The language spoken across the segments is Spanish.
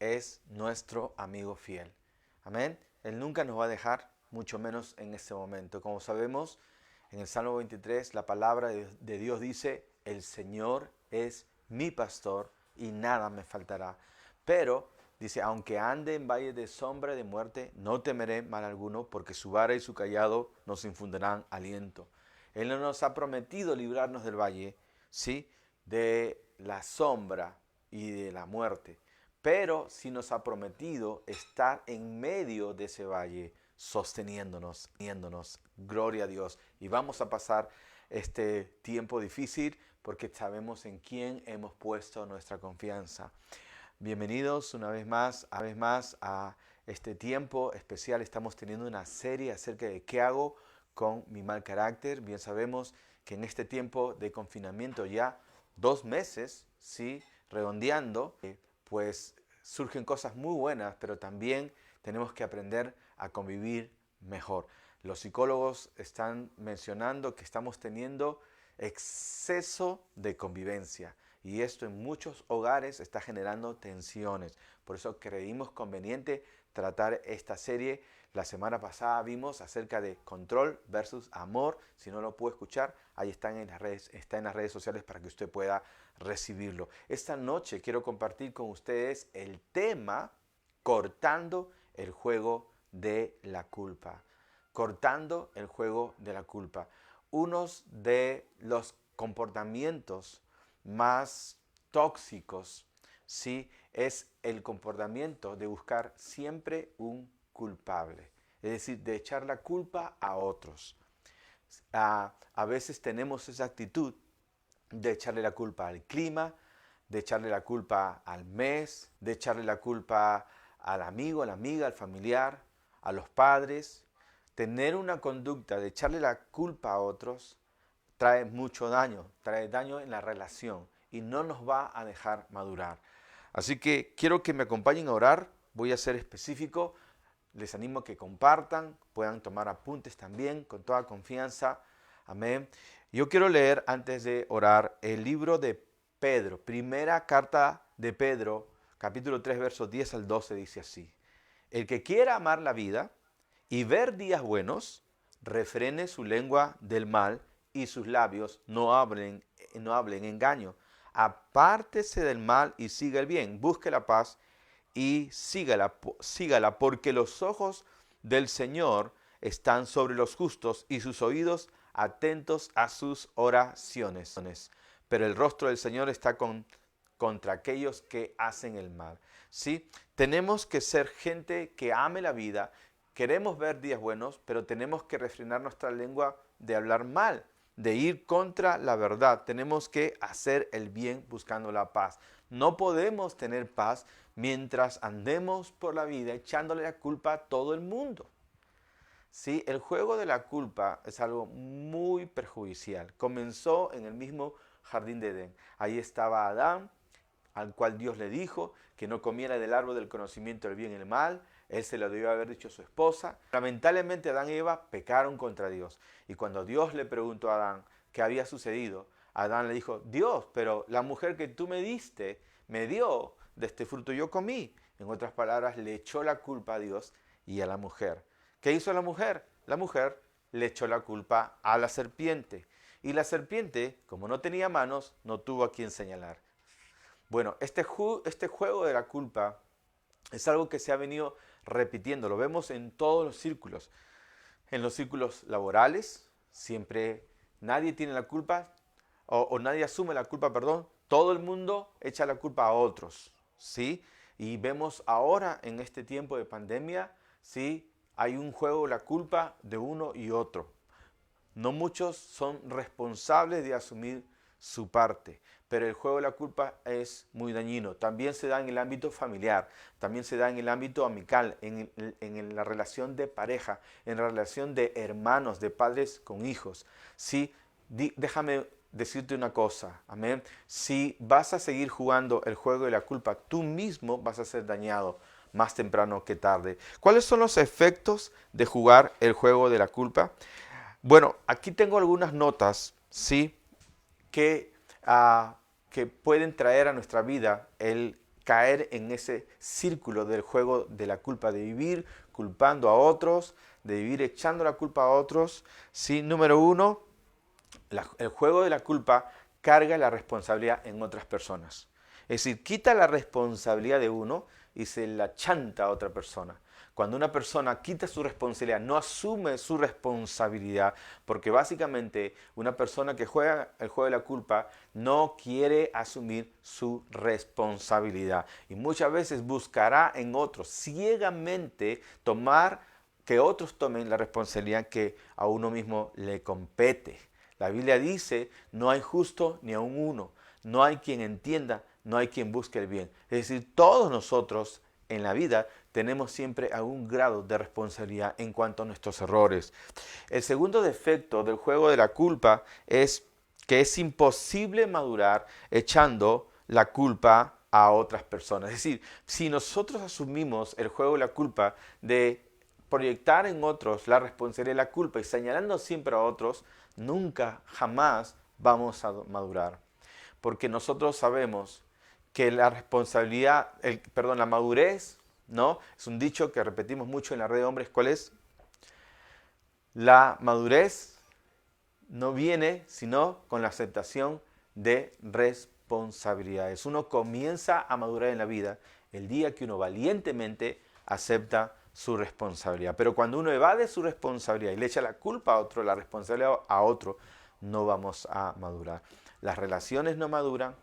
es nuestro amigo fiel. Amén. Él nunca nos va a dejar, mucho menos en este momento. Como sabemos, en el Salmo 23, la palabra de Dios dice, el Señor es mi pastor y nada me faltará. Pero, dice, aunque ande en valle de sombra de muerte, no temeré mal alguno, porque su vara y su cayado nos infundirán aliento. Él no nos ha prometido librarnos del valle, ¿sí?, de la sombra y de la muerte, pero sí nos ha prometido estar en medio de ese valle, sosteniéndonos. Gloria a Dios. Y vamos a pasar este tiempo difícil porque sabemos en quién hemos puesto nuestra confianza. Bienvenidos una vez más a este tiempo especial. Estamos teniendo una serie acerca de qué hago con mi mal carácter. Bien sabemos que en este tiempo de confinamiento ya 2 meses, ¿sí?, redondeando, pues surgen cosas muy buenas, pero también tenemos que aprender a convivir mejor. Los psicólogos están mencionando que estamos teniendo exceso de convivencia y esto en muchos hogares está generando tensiones. Por eso creímos conveniente tratar esta serie. La semana pasada vimos acerca de control versus amor. Si no lo pudo escuchar, ahí está en las redes sociales para que usted pueda recibirlo. Esta noche quiero compartir con ustedes el tema cortando el juego de la culpa. Cortando el juego de la culpa. Unos de los comportamientos más tóxicos, ¿sí?, es el comportamiento de buscar siempre un culpable. Es decir, de echar la culpa a otros. A veces tenemos esa actitud de echarle la culpa al clima, de echarle la culpa al mes, de echarle la culpa al amigo, a la amiga, al familiar, a los padres. Tener una conducta de echarle la culpa a otros trae daño en la relación y no nos va a dejar madurar. Así que quiero que me acompañen a orar, voy a ser específico, les animo a que compartan, puedan tomar apuntes también con toda confianza. Amén. Yo quiero leer antes de orar el libro de Pedro, primera carta de Pedro, capítulo 3, versos 10 al 12, dice así. El que quiera amar la vida y ver días buenos, refrene su lengua del mal y sus labios no hablen engaño. Apártese del mal y siga el bien. Busque la paz y sígala, porque los ojos del Señor están sobre los justos y sus oídos atentos a sus oraciones. Pero el rostro del Señor está contra aquellos que hacen el mal. ¿Sí? Tenemos que ser gente que ame la vida. Queremos ver días buenos, pero tenemos que refrenar nuestra lengua de hablar mal, de ir contra la verdad. Tenemos que hacer el bien buscando la paz. No podemos tener paz mientras andemos por la vida echándole la culpa a todo el mundo. ¿Sí? El juego de la culpa es algo muy perjudicial. Comenzó en el mismo jardín de Edén. Ahí estaba Adán, al cual Dios le dijo que no comiera del árbol del conocimiento del bien y el mal. Él se lo debió haber dicho a su esposa. Lamentablemente Adán y Eva pecaron contra Dios. Y cuando Dios le preguntó a Adán qué había sucedido, Adán le dijo, Dios, pero la mujer que tú me diste, me dio de este fruto, yo comí. En otras palabras, le echó la culpa a Dios y a la mujer. ¿Qué hizo la mujer? La mujer le echó la culpa a la serpiente. Y la serpiente, como no tenía manos, no tuvo a quien señalar. Bueno, este juego de la culpa es algo que se ha venido repitiendo. Lo vemos en todos los círculos. En los círculos laborales, siempre nadie tiene la culpa o nadie asume la culpa, perdón. Todo el mundo echa la culpa a otros, ¿sí? Y vemos ahora en este tiempo de pandemia, ¿sí?, hay un juego de la culpa de uno y otro. No muchos son responsables de asumir su parte, pero el juego de la culpa es muy dañino. También se da en el ámbito familiar, también se da en el ámbito amical, en la relación de pareja, en la relación de hermanos, de padres con hijos. Sí, déjame decirte una cosa, amén. Si vas a seguir jugando el juego de la culpa, tú mismo vas a ser dañado más temprano que tarde. ¿Cuáles son los efectos de jugar el juego de la culpa? Bueno, aquí tengo algunas notas, ¿sí?, que, que pueden traer a nuestra vida el caer en ese círculo del juego de la culpa, de vivir culpando a otros, de vivir echando la culpa a otros. Sí, número uno, el juego de la culpa carga la responsabilidad en otras personas. Es decir, quita la responsabilidad de uno y se la chanta a otra persona. Cuando una persona quita su responsabilidad, no asume su responsabilidad, porque básicamente una persona que juega el juego de la culpa no quiere asumir su responsabilidad. Y muchas veces buscará en otros ciegamente que otros tomen la responsabilidad que a uno mismo le compete. La Biblia dice, no hay justo ni aun uno, no hay quien entienda, no hay quien busque el bien. Es decir, todos nosotros en la vida tenemos siempre algún grado de responsabilidad en cuanto a nuestros errores. El segundo defecto del juego de la culpa es que es imposible madurar echando la culpa a otras personas. Es decir, si nosotros asumimos el juego de la culpa de proyectar en otros la responsabilidad de la culpa y señalando siempre a otros, nunca, jamás vamos a madurar. Porque nosotros sabemos que la responsabilidad, la madurez, ¿no? Es un dicho que repetimos mucho en la red de hombres. ¿Cuál es? La madurez no viene sino con la aceptación de responsabilidades. Uno comienza a madurar en la vida el día que uno valientemente acepta su responsabilidad. Pero cuando uno evade su responsabilidad y le echa la culpa a otro, la responsabilidad a otro, no vamos a madurar. Las relaciones no maduran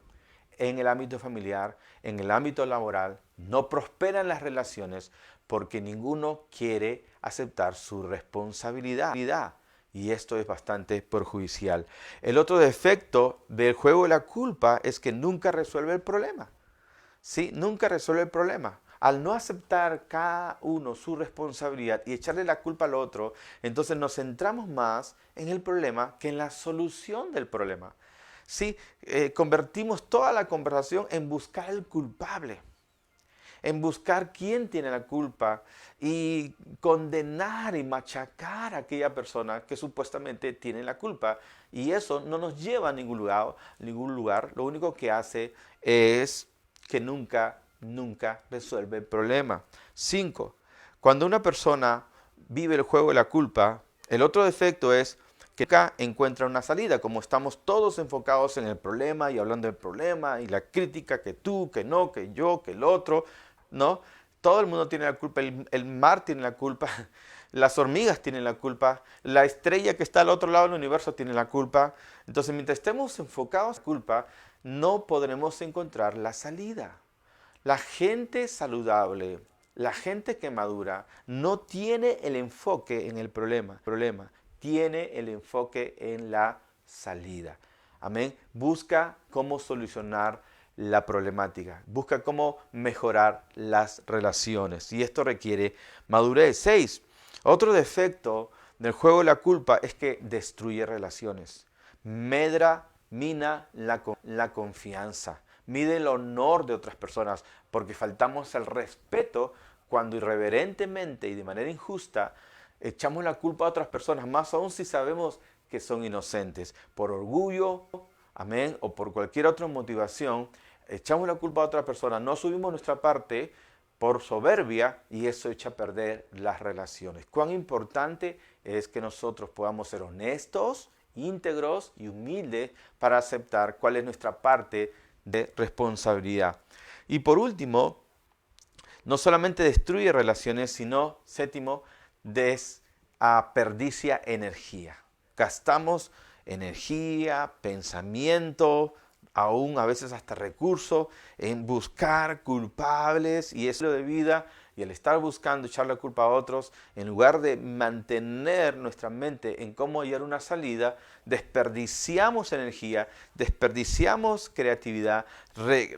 en el ámbito familiar, en el ámbito laboral, no prosperan las relaciones porque ninguno quiere aceptar su responsabilidad. Y esto es bastante perjudicial. El otro defecto del juego de la culpa es que nunca resuelve el problema. ¿Sí? Nunca resuelve el problema. Al no aceptar cada uno su responsabilidad y echarle la culpa al otro, entonces nos centramos más en el problema que en la solución del problema. ¿Sí? Convertimos toda la conversación en buscar el culpable, en buscar quién tiene la culpa y condenar y machacar a aquella persona que supuestamente tiene la culpa. Y eso no nos lleva a ningún lugar. Lo único que hace es que nunca resuelve el problema. 5. Cuando una persona vive el juego de la culpa, el otro defecto es que nunca encuentra una salida. Como estamos todos enfocados en el problema y hablando del problema y la crítica, que tú, que no, que yo, que el otro, ¿no? Todo el mundo tiene la culpa, el mar tiene la culpa, las hormigas tienen la culpa, la estrella que está al otro lado del universo tiene la culpa. Entonces, mientras estemos enfocados en la culpa, no podremos encontrar la salida. La gente saludable, la gente que madura, no tiene el enfoque en el problema, tiene el enfoque en la salida. Amén. Busca cómo solucionar la problemática, busca cómo mejorar las relaciones y esto requiere madurez. 6. Otro defecto del juego de la culpa es que destruye relaciones, mina la confianza, mide el honor de otras personas, porque faltamos el respeto cuando irreverentemente y de manera injusta echamos la culpa a otras personas, más aún si sabemos que son inocentes, por orgullo, amén, o por cualquier otra motivación, echamos la culpa a otra persona, no subimos nuestra parte por soberbia y eso echa a perder las relaciones. Cuán importante es que nosotros podamos ser honestos, íntegros y humildes para aceptar cuál es nuestra parte de responsabilidad. Y por último, no solamente destruye relaciones, sino, 7, desperdicia energía. Gastamos energía, pensamiento, aún a veces hasta recursos en buscar culpables y estilo de vida, y al estar buscando echar la culpa a otros, en lugar de mantener nuestra mente en cómo hallar una salida, desperdiciamos energía, desperdiciamos creatividad,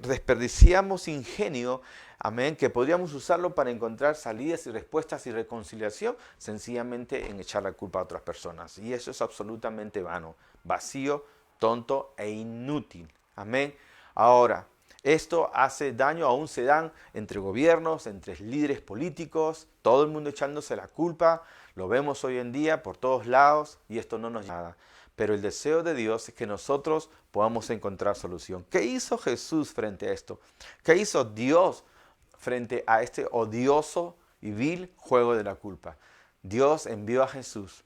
desperdiciamos ingenio, amén, que podríamos usarlo para encontrar salidas y respuestas y reconciliación, sencillamente en echar la culpa a otras personas. Y eso es absolutamente vano, vacío, tonto e inútil. Amén. Ahora, esto hace daño, aún se dan entre gobiernos, entre líderes políticos, todo el mundo echándose la culpa, lo vemos hoy en día por todos lados y esto no nos lleva a nada. pero el deseo de Dios es que nosotros podamos encontrar solución. ¿Qué hizo Jesús frente a esto? ¿Qué hizo Dios frente a este odioso y vil juego de la culpa? Dios envió a Jesús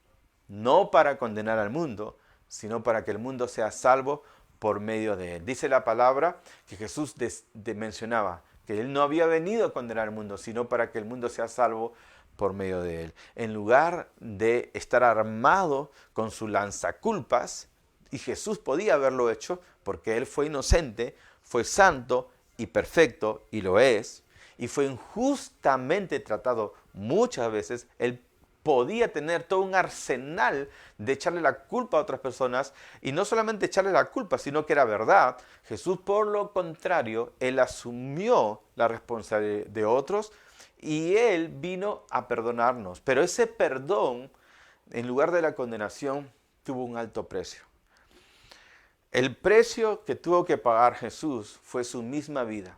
no para condenar al mundo, sino para que el mundo sea salvo por medio de él. Dice la palabra que Jesús mencionaba que él no había venido a condenar al mundo, sino para que el mundo sea salvo por medio de él. En lugar de estar armado con su lanzaculpas, y Jesús podía haberlo hecho porque él fue inocente, fue santo y perfecto, y lo es, y fue injustamente tratado muchas veces, él podía tener todo un arsenal de echarle la culpa a otras personas, y no solamente echarle la culpa, sino que era verdad. Jesús, por lo contrario, él asumió la responsabilidad de otros y él vino a perdonarnos. Pero ese perdón, en lugar de la condenación, tuvo un alto precio. El precio que tuvo que pagar Jesús fue su misma vida.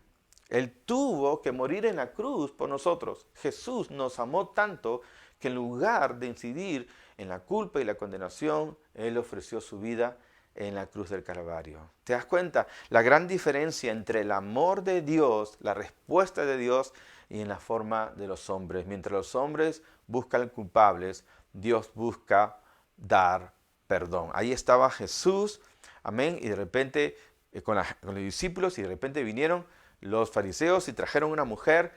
Él tuvo que morir en la cruz por nosotros. Jesús nos amó tanto que en lugar de incidir en la culpa y la condenación, Él ofreció su vida en la cruz del Calvario. ¿Te das cuenta? La gran diferencia entre el amor de Dios, la respuesta de Dios y en la forma de los hombres. Mientras los hombres buscan culpables, Dios busca dar perdón. Ahí estaba Jesús, amén, y de repente con los discípulos, y de repente vinieron los fariseos y trajeron una mujer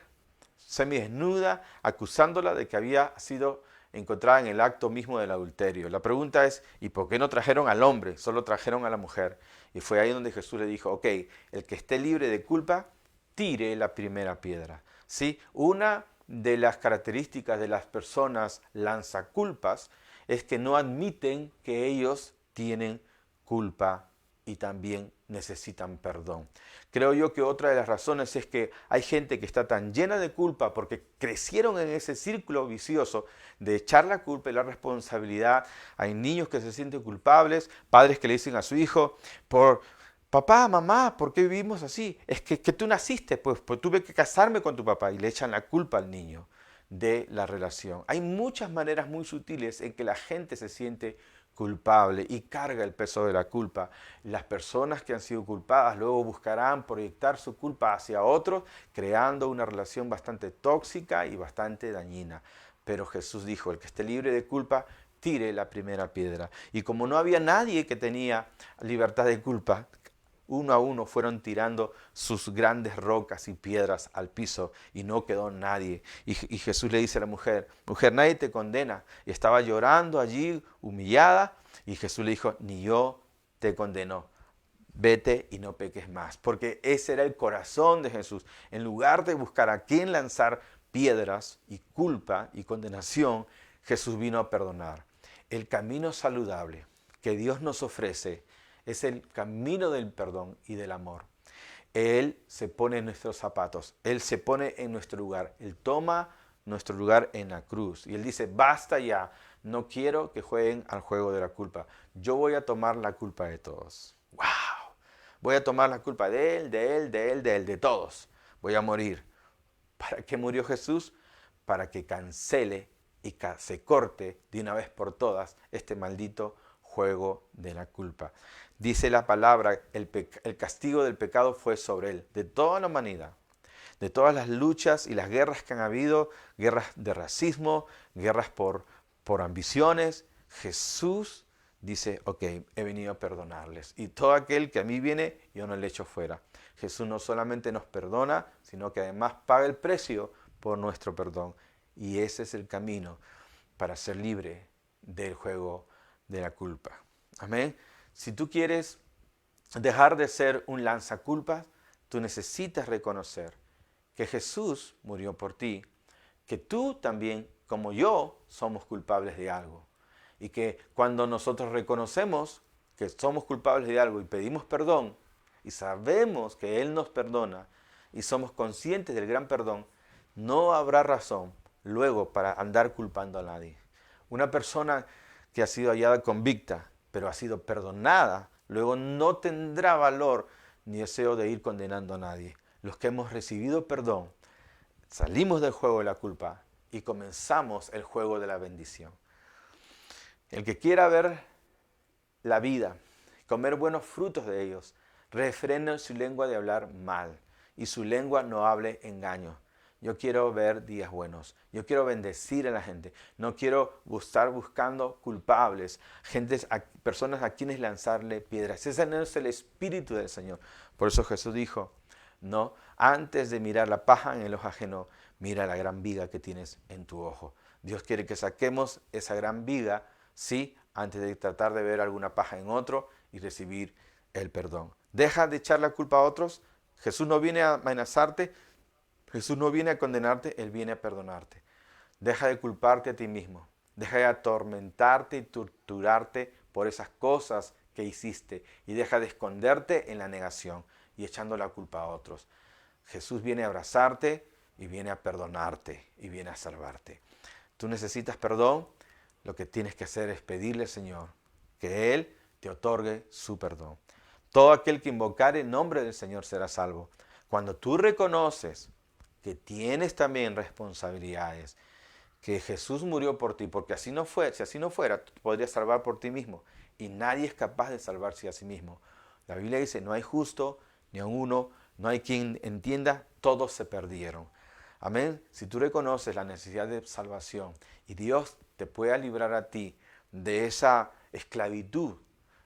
semidesnuda, acusándola de que había sido encontrada en el acto mismo del adulterio. La pregunta es, ¿y por qué no trajeron al hombre? Solo trajeron a la mujer. Y fue ahí donde Jesús le dijo, ok, el que esté libre de culpa, tire la primera piedra. ¿Sí? Una de las características de las personas lanzaculpas es que no admiten que ellos tienen culpa y también necesitan perdón. Creo yo que otra de las razones es que hay gente que está tan llena de culpa porque crecieron en ese círculo vicioso de echar la culpa y la responsabilidad. Hay niños que se sienten culpables, padres que le dicen a su hijo, papá, mamá, ¿por qué vivimos así? Es que tú naciste, pues tuve que casarme con tu papá, y le echan la culpa al niño de la relación. Hay muchas maneras muy sutiles en que la gente se siente culpable y carga el peso de la culpa. Las personas que han sido culpadas luego buscarán proyectar su culpa hacia otros, creando una relación bastante tóxica y bastante dañina. Pero Jesús dijo, el que esté libre de culpa, tire la primera piedra. Y como no había nadie que tenía libertad de culpa, uno a uno fueron tirando sus grandes rocas y piedras al piso y no quedó nadie. Y Jesús le dice a la mujer, mujer, nadie te condena. Y estaba llorando allí, humillada, y Jesús le dijo, ni yo te condeno. Vete y no peques más. Porque ese era el corazón de Jesús. En lugar de buscar a quién lanzar piedras y culpa y condenación, Jesús vino a perdonar. El camino saludable que Dios nos ofrece es el camino del perdón y del amor. Él se pone en nuestros zapatos, Él se pone en nuestro lugar, Él toma nuestro lugar en la cruz. Y Él dice, basta ya, no quiero que jueguen al juego de la culpa. Yo voy a tomar la culpa de todos. ¡Wow! Voy a tomar la culpa de él, de todos. Voy a morir. ¿Para qué murió Jesús? Para que cancele y se corte de una vez por todas este maldito juego de la culpa. Dice la palabra, el castigo del pecado fue sobre él, de toda la humanidad, de todas las luchas y las guerras que han habido, guerras de racismo, guerras por ambiciones. Jesús dice, ok, he venido a perdonarles. Y todo aquel que a mí viene, yo no le echo fuera. Jesús no solamente nos perdona, sino que además paga el precio por nuestro perdón. Y ese es el camino para ser libre del juego de la culpa. Amén. Si tú quieres dejar de ser un lanzaculpas, tú necesitas reconocer que Jesús murió por ti, que tú también, como yo, somos culpables de algo. Y que cuando nosotros reconocemos que somos culpables de algo y pedimos perdón, y sabemos que Él nos perdona, y somos conscientes del gran perdón, no habrá razón luego para andar culpando a nadie. Una persona que ha sido hallada convicta, pero ha sido perdonada, luego no tendrá valor ni deseo de ir condenando a nadie. Los que hemos recibido perdón, salimos del juego de la culpa y comenzamos el juego de la bendición. El que quiera ver la vida, comer buenos frutos de ellos. Refrenen su lengua de hablar mal y su lengua no hable engaño. Yo quiero ver días buenos. Yo quiero bendecir a la gente. No quiero estar buscando culpables, personas a quienes lanzarle piedras. Ese no es el espíritu del Señor. Por eso Jesús dijo, no, antes de mirar la paja en el ojo ajeno, mira la gran viga que tienes en tu ojo. Dios quiere que saquemos esa gran viga, sí, antes de tratar de ver alguna paja en otro y recibir el perdón. Deja de echar la culpa a otros. Jesús no viene a amenazarte, Jesús no viene a condenarte, Él viene a perdonarte. Deja de culparte a ti mismo. Deja de atormentarte y torturarte por esas cosas que hiciste. Y deja de esconderte en la negación y echando la culpa a otros. Jesús viene a abrazarte y viene a perdonarte y viene a salvarte. Tú necesitas perdón. Lo que tienes que hacer es pedirle al Señor que Él te otorgue su perdón. Todo aquel que invocare el nombre del Señor será salvo. Cuando tú reconoces que tienes también responsabilidades, que Jesús murió por ti, porque así no fue, si así no fuera, tú podrías salvar por ti mismo, y nadie es capaz de salvarse a sí mismo. La Biblia dice, no hay justo ni a uno, no hay quien entienda, todos se perdieron. Amén. Si tú reconoces la necesidad de salvación y Dios te pueda librar a ti de esa esclavitud,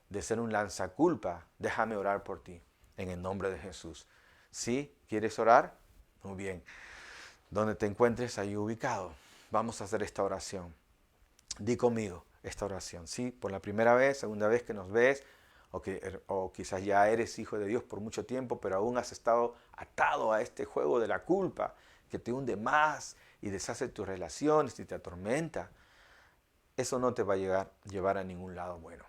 de ser un lanzaculpa, déjame orar por ti, en el nombre de Jesús. ¿Sí? ¿Quieres orar? Muy bien. Donde te encuentres ahí ubicado, vamos a hacer esta oración. Di conmigo esta oración, ¿sí? Por la primera vez, segunda vez que nos ves, o quizás ya eres hijo de Dios por mucho tiempo, pero aún has estado atado a este juego de la culpa que te hunde más y deshace tus relaciones y te atormenta. Eso no te va a llevar a ningún lado bueno.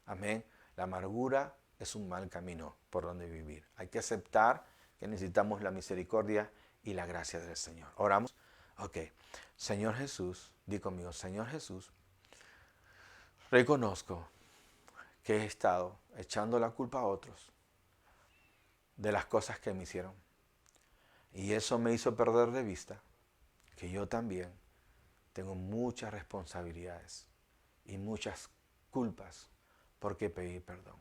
Amén. La amargura es un mal camino por donde vivir. Hay que aceptar que necesitamos la misericordia y la gracia del Señor. ¿Oramos? Ok. Señor Jesús, di conmigo, Señor Jesús, reconozco que he estado echando la culpa a otros de las cosas que me hicieron. Y eso me hizo perder de vista que yo también tengo muchas responsabilidades y muchas culpas porque pedí perdón.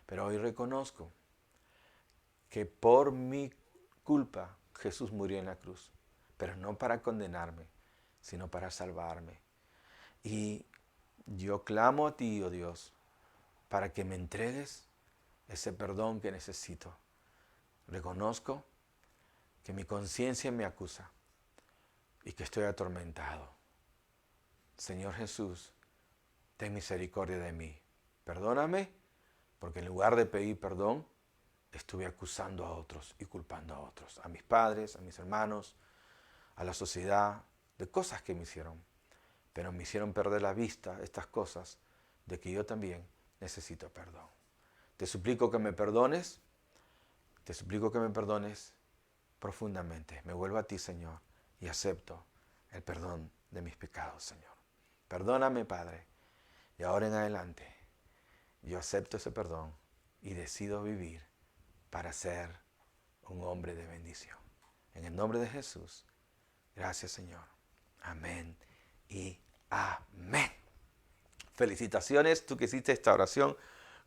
Pero hoy reconozco que por mi culpa Jesús murió en la cruz, pero no para condenarme, sino para salvarme. Y yo clamo a ti, oh Dios, para que me entregues ese perdón que necesito. Reconozco que mi conciencia me acusa y que estoy atormentado. Señor Jesús, ten misericordia de mí. Perdóname, porque en lugar de pedir perdón, estuve acusando a otros y culpando a otros, a mis padres, a mis hermanos, a la sociedad, de cosas que me hicieron. Pero me hicieron perder la vista estas cosas de que yo también necesito perdón. Te suplico que me perdones profundamente. Me vuelvo a ti, Señor, y acepto el perdón de mis pecados, Señor. Perdóname, Padre, y ahora en adelante yo acepto ese perdón y decido vivir para ser un hombre de bendición. En el nombre de Jesús, gracias, Señor. Amén y amén. Felicitaciones, tú que hiciste esta oración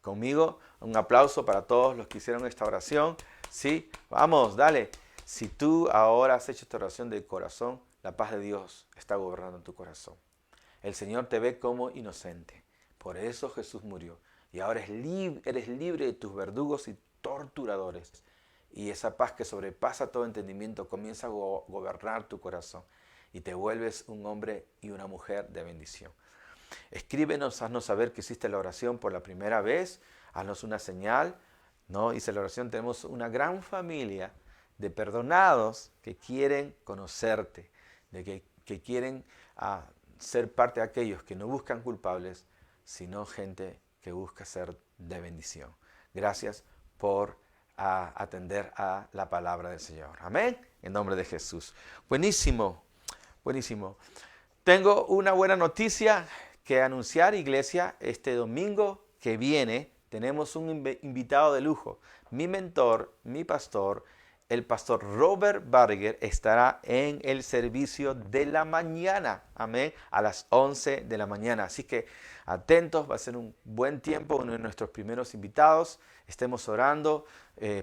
conmigo. Un aplauso para todos los que hicieron esta oración. Sí, vamos, dale. Si tú ahora has hecho esta oración de corazón, la paz de Dios está gobernando tu corazón. El Señor te ve como inocente. Por eso Jesús murió. Y ahora eres libre de tus verdugos y torturadores. Y esa paz que sobrepasa todo entendimiento comienza a gobernar tu corazón. Y te vuelves un hombre y una mujer de bendición. Escríbenos, haznos saber que hiciste la oración por la primera vez. Haznos una señal. ¿No? Hice la oración. Tenemos una gran familia de perdonados que quieren conocerte, que quieren ser parte de aquellos que no buscan culpables, sino gente que busca ser de bendición. Gracias por atender a la palabra del Señor. Amén. En nombre de Jesús. Buenísimo, buenísimo. Tengo una buena noticia que anunciar, iglesia. Este domingo que viene tenemos un invitado de lujo. Mi mentor, mi pastor el pastor Robert Barger estará en el servicio de la mañana, amén, a las 11 de la mañana. Así que atentos, va a ser un buen tiempo, uno de nuestros primeros invitados. Estemos orando,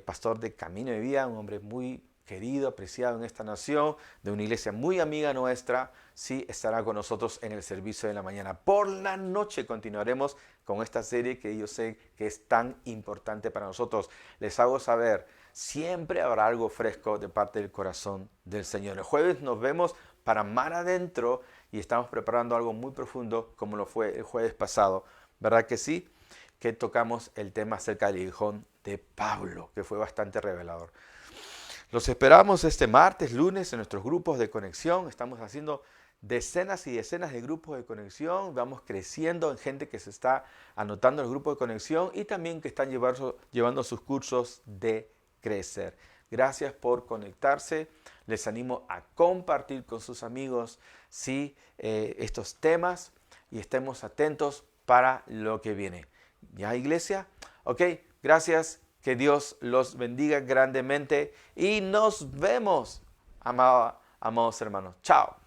pastor de Camino de Vida, un hombre muy querido, apreciado en esta nación, de una iglesia muy amiga nuestra, sí estará con nosotros en el servicio de la mañana. Por la noche continuaremos con esta serie que yo sé que es tan importante para nosotros. Les hago saber, siempre habrá algo fresco de parte del corazón del Señor. El jueves nos vemos para mar adentro y estamos preparando algo muy profundo como lo fue el jueves pasado. ¿Verdad que sí? Que tocamos el tema acerca del aguijón de Pablo, que fue bastante revelador. Los esperamos este martes, lunes en nuestros grupos de conexión. Estamos haciendo decenas y decenas de grupos de conexión. Vamos creciendo en gente que se está anotando en el grupo de conexión y también que están llevando sus cursos de crecer. Gracias por conectarse. Les animo a compartir con sus amigos estos temas y estemos atentos para lo que viene. ¿Ya, iglesia? Ok, gracias. Que Dios los bendiga grandemente y nos vemos, amados hermanos. Chao.